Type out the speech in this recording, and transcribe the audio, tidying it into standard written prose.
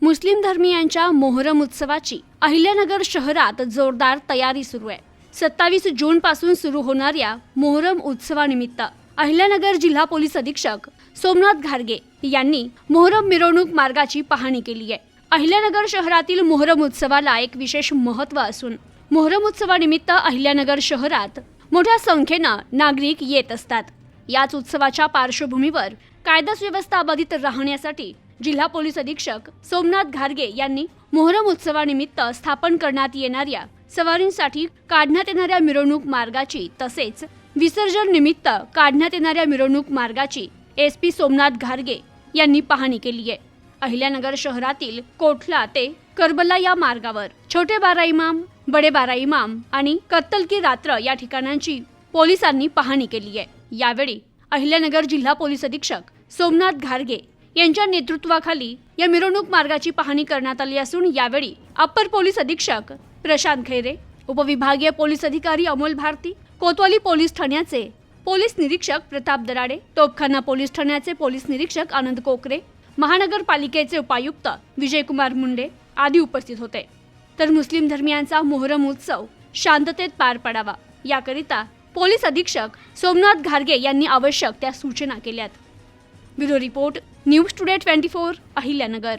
मुस्लिम धर्मीयांच्या मोहरम उत्सवाची अहिल्यानगर शहरात जोरदार तयारी सुरू आहे। 27 जून पासून सुरू होणाऱ्या मोहरम उत्सवानिमित्त अहिल्यानगर जिल्हा पोलीस अधीक्षक सोमनाथ घारगे यांनी मोहरम मिरवणूक मार्गाची पाहणी केली आहे। अहिल्यानगर शहरातील मोहरम उत्सवाला एक विशेष महत्त्व असून मोहरम उत्सवानिमित्त अहिल्यानगर शहरात मोठ्या संख्येने नागरिक येत असतात। याच उत्सवाच्या पार्श्वभूमीवर कायदा सुव्यवस्था अबाधित राहण्यासाठी जिल्हा पोलीस अधीक्षक सोमनाथ घारगे यांनी मोहरम उत्सवानिमित्त स्थापन करण्यात येणाऱ्या सवारींसाठी काढण्यात येणाऱ्या मिरवणूक मार्गाची तसेच विसर्जन निमित्त काढण्यात येणाऱ्या मिरवणूक मार्गाची SP सोमनाथ घारगे यांनी पाहणी केली आहे। अहिल्यानगर शहरातील कोठला ते करबला या मार्गावर छोटे बारा इमाम, बडे बारा इमाम आणि कत्तल की रात्र या ठिकाणांची पोलिसांनी पाहणी केली आहे। यावेळी अहिल्यानगर जिल्हा पोलीस अधीक्षक सोमनाथ घारगे यांच्या नेतृत्वाखाली या मिरवणूक मार्गाची पाहणी करण्यात आली असून यावेळी अप्पर पोलीस अधीक्षक प्रशांत खैरे, उपविभागीय पोलीस अधिकारी अमोल भारती, कोतवाली पोलीस ठाण्याचे पोलीस निरीक्षक प्रताप दराडे, तोपखाना पोलीस ठाण्याचे पोलीस निरीक्षक आनंद कोकरे, महानगरपालिकेचे उपायुक्त विजयकुमार मुंडे आदी उपस्थित होते। तर मुस्लिम धर्मियांचा मोहरम उत्सव शांततेत पार पडावा याकरिता पोलीस अधीक्षक सोमनाथ घारगे यांनी आवश्यक त्या सूचना केल्यात। Bureau report, news today 24, Ahilyanagar.